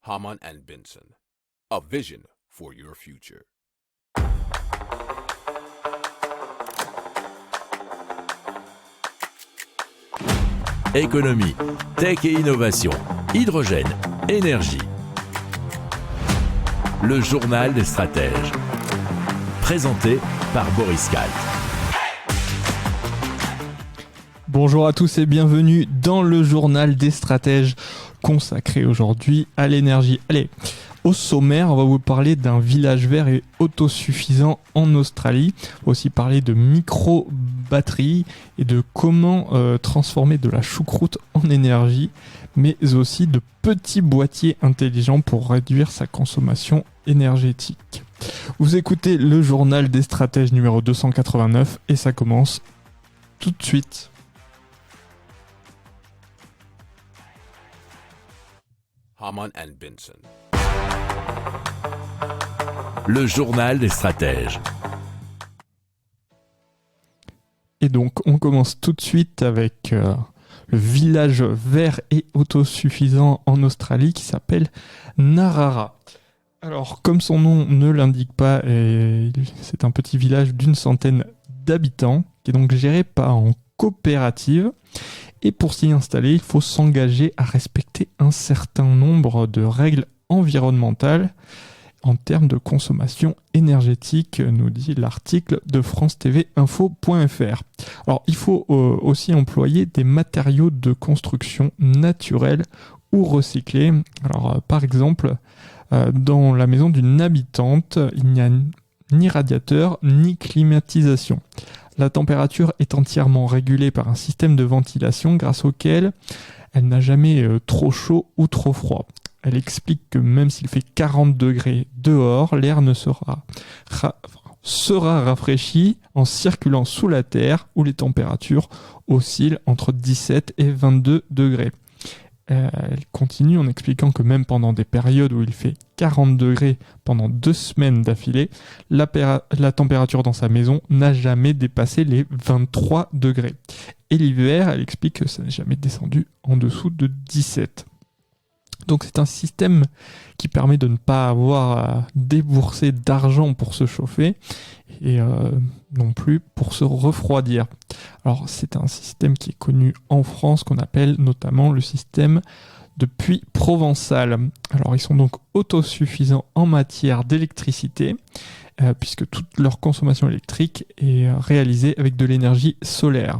Hamann and Benson, a vision for your future. Économie, tech et innovation, hydrogène, énergie. Le journal des stratèges. Présenté par Boris Kalt. Bonjour à tous et bienvenue dans le journal des stratèges consacré aujourd'hui à l'énergie. Allez, au sommaire, on va vous parler d'un village vert et autosuffisant en Australie. On va aussi parler de micro-batteries et de comment transformer de la choucroute en énergie, mais aussi de petits boîtiers intelligents pour réduire sa consommation énergétique. Vous écoutez le journal des stratèges numéro 289 et ça commence tout de suite. Hamann and Benson. Le journal des stratèges. Et donc, on commence tout de suite avec le village vert et autosuffisant en Australie qui s'appelle Narara. Alors, comme son nom ne l'indique pas, c'est un petit village d'une centaine d'habitants qui est donc géré en coopérative. Et pour s'y installer, il faut s'engager à respecter un certain nombre de règles environnementales en termes de consommation énergétique, nous dit l'article de france-tv-info.fr. Alors, il faut aussi employer des matériaux de construction naturels ou recyclés. Alors, par exemple, dans la maison d'une habitante, il n'y a ni radiateur ni climatisation. La température est entièrement régulée par un système de ventilation grâce auquel elle n'a jamais trop chaud ou trop froid. Elle explique que même s'il fait 40 degrés dehors, l'air ne sera rafraîchi en circulant sous la terre où les températures oscillent entre 17 et 22 degrés. Elle continue en expliquant que même pendant des périodes où il fait 40 degrés pendant 2 semaines d'affilée, la température dans sa maison n'a jamais dépassé les 23 degrés. Et l'hiver, elle explique que ça n'est jamais descendu en dessous de 17. Donc c'est un système qui permet de ne pas avoir à débourser d'argent pour se chauffer et non plus pour se refroidir. Alors c'est un système qui est connu en France qu'on appelle notamment le système de puits provençal. Alors ils sont donc autosuffisants en matière d'électricité puisque toute leur consommation électrique est réalisée avec de l'énergie solaire.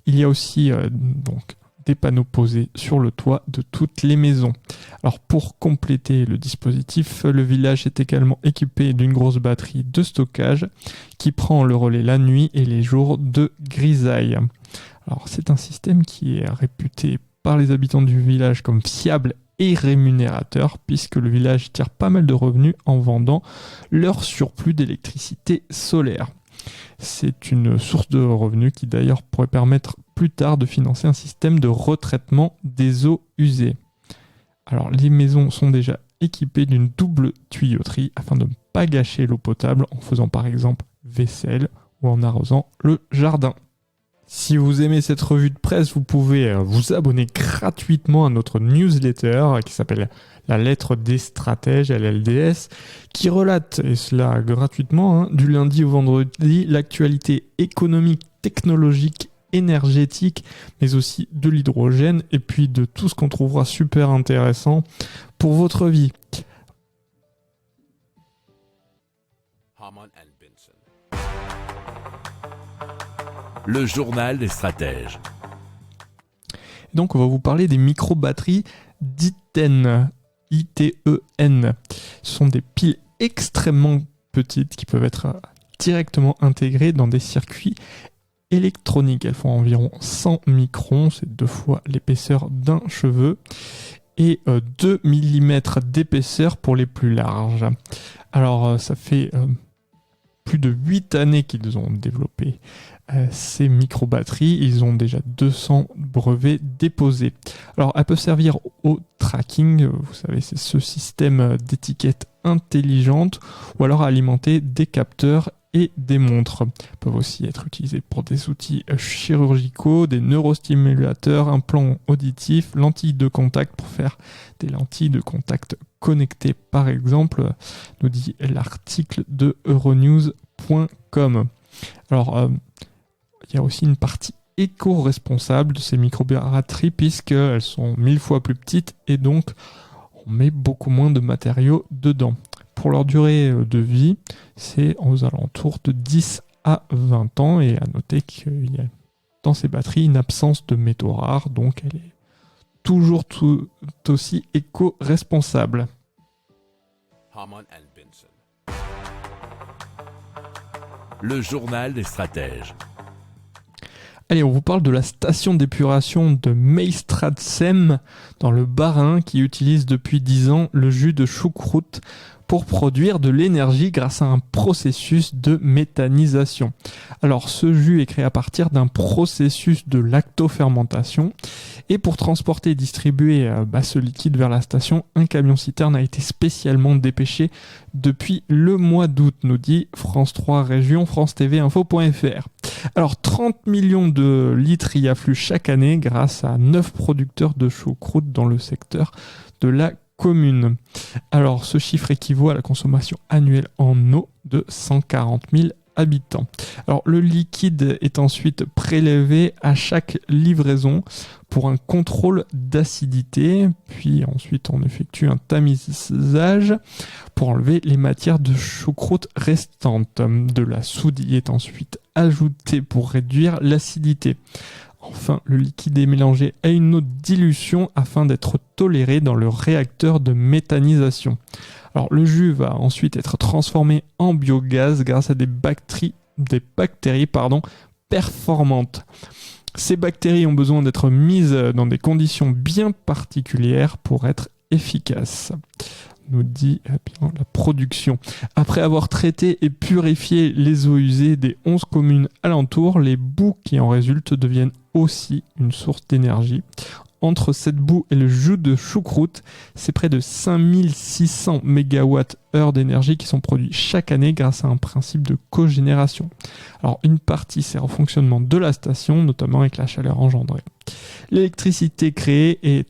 Il y a aussi donc des panneaux posés sur le toit de toutes les maisons. Alors pour compléter le dispositif, le village est également équipé d'une grosse batterie de stockage qui prend le relais la nuit et les jours de grisaille. Alors c'est un système qui est réputé par les habitants du village comme fiable et rémunérateur puisque le village tire pas mal de revenus en vendant leur surplus d'électricité solaire. C'est une source de revenus qui d'ailleurs pourrait permettre plus tard de financer un système de retraitement des eaux usées. Alors les maisons sont déjà équipées d'une double tuyauterie afin de ne pas gâcher l'eau potable en faisant par exemple vaisselle ou en arrosant le jardin. Si vous aimez cette revue de presse, vous pouvez vous abonner gratuitement à notre newsletter qui s'appelle La Lettre des Stratèges, LLDS, qui relate, et cela gratuitement, du lundi au vendredi, l'actualité économique, technologique, énergétique, mais aussi de l'hydrogène et puis de tout ce qu'on trouvera super intéressant pour votre vie. Hamann and Benson. Le journal des stratèges. Donc on va vous parler des micro-batteries d'ITEN. ITEN. Ce sont des piles extrêmement petites qui peuvent être directement intégrées dans des circuits électroniques. Elles font environ 100 microns, c'est 2 fois l'épaisseur d'un cheveu, et 2 mm d'épaisseur pour les plus larges. Alors ça fait plus de 8 années qu'ils ont développé ces micro-batteries. Ils ont déjà 200 brevets déposés. Alors elles peuvent servir au tracking, vous savez, c'est ce système d'étiquettes intelligentes, ou alors à alimenter des capteurs et des montres. Ils peuvent aussi être utilisés pour des outils chirurgicaux, des neurostimulateurs, implants auditifs, lentilles de contact pour faire des lentilles de contact connectées par exemple, nous dit l'article de euronews.com. Alors, il y a aussi une partie éco-responsable de ces microbatteries puisqu'elles sont 1000 fois plus petites et donc on met beaucoup moins de matériaux dedans. Pour leur durée de vie, c'est aux alentours de 10 à 20 ans et à noter qu'il y a dans ces batteries une absence de métaux rares, donc elle est toujours tout aussi éco-responsable. Harman & Benson. Le journal des stratèges. Allez, on vous parle de la station d'épuration de Meistradsem dans le Bas-Rhin qui utilise depuis 10 ans le jus de choucroute pour produire de l'énergie grâce à un processus de méthanisation. Alors ce jus est créé à partir d'un processus de lactofermentation et pour transporter et distribuer ce liquide vers la station, un camion-citerne a été spécialement dépêché depuis le mois d'août, nous dit France 3 Région, France TV Info.fr. Alors 30 millions de litres y affluent chaque année grâce à 9 producteurs de choucroute dans le secteur de la commune. Alors ce chiffre équivaut à la consommation annuelle en eau de 140 000 habitants. Alors le liquide est ensuite prélevé à chaque livraison pour un contrôle d'acidité, puis ensuite on effectue un tamisage pour enlever les matières de choucroute restantes. De la soude y est ensuite ajoutée pour réduire l'acidité. Enfin, le liquide est mélangé à une eau de dilution afin d'être toléré dans le réacteur de méthanisation. Alors, le jus va ensuite être transformé en biogaz grâce à des bactéries performantes. Ces bactéries ont besoin d'être mises dans des conditions bien particulières pour être efficaces, nous dit la production. Après avoir traité et purifié les eaux usées des 11 communes alentours, les boues qui en résultent deviennent aussi une source d'énergie. Entre cette boue et le jus de choucroute, c'est près de 5600 MWh d'énergie qui sont produits chaque année grâce à un principe de cogénération. Alors une partie sert au fonctionnement de la station, notamment avec la chaleur engendrée. L'électricité créée est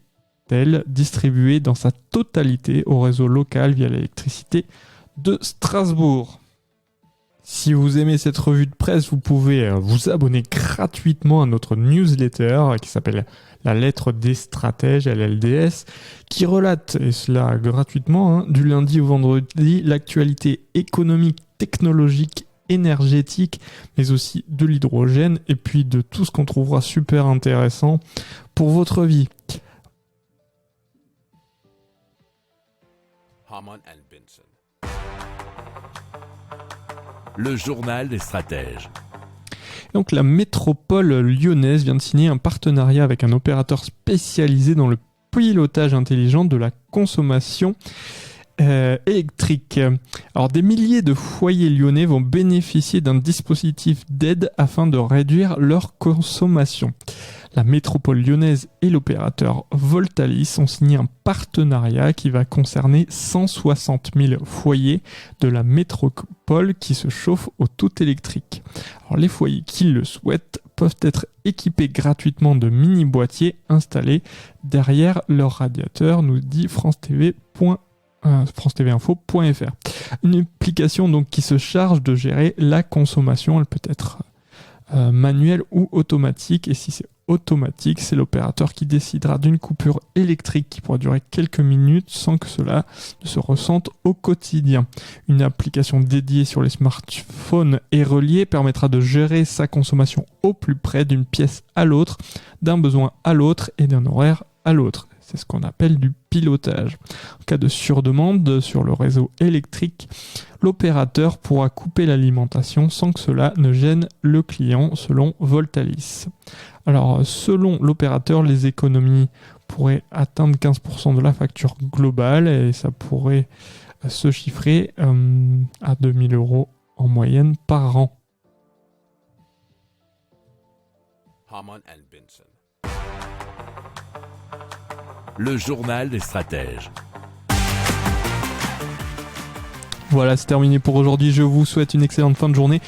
distribuée dans sa totalité au réseau local via l'électricité de Strasbourg. Si vous aimez cette revue de presse, vous pouvez vous abonner gratuitement à notre newsletter qui s'appelle La lettre des stratèges, LLDS, qui relate, et cela gratuitement, du lundi au vendredi, l'actualité économique, technologique, énergétique, mais aussi de l'hydrogène, et puis de tout ce qu'on trouvera super intéressant pour votre vie. Harman & Benson. Le journal des stratèges. Donc la métropole lyonnaise vient de signer un partenariat avec un opérateur spécialisé dans le pilotage intelligent de la consommation électrique. Alors des milliers de foyers lyonnais vont bénéficier d'un dispositif d'aide afin de réduire leur consommation. La métropole lyonnaise et l'opérateur Voltalis ont signé un partenariat qui va concerner 160 000 foyers de la métropole qui se chauffent au tout électrique. Alors, les foyers qui le souhaitent peuvent être équipés gratuitement de mini-boîtiers installés derrière leur radiateur, nous dit France TV Info.fr. Une application donc qui se charge de gérer la consommation, elle peut être manuelle ou automatique, et si c'est automatique, c'est l'opérateur qui décidera d'une coupure électrique qui pourra durer quelques minutes sans que cela ne se ressente au quotidien. Une application dédiée sur les smartphones et reliée permettra de gérer sa consommation au plus près d'une pièce à l'autre, d'un besoin à l'autre et d'un horaire à l'autre. C'est ce qu'on appelle du pilotage. En cas de surdemande sur le réseau électrique, l'opérateur pourra couper l'alimentation sans que cela ne gêne le client, selon Voltalis. Alors, selon l'opérateur, les économies pourraient atteindre 15% de la facture globale et ça pourrait se chiffrer à 2 000 € en moyenne par an. Harman & Benson. Le journal des stratèges. Voilà, c'est terminé pour aujourd'hui. Je vous souhaite une excellente fin de journée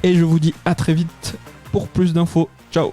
et je vous dis à très vite pour plus d'infos. Ciao.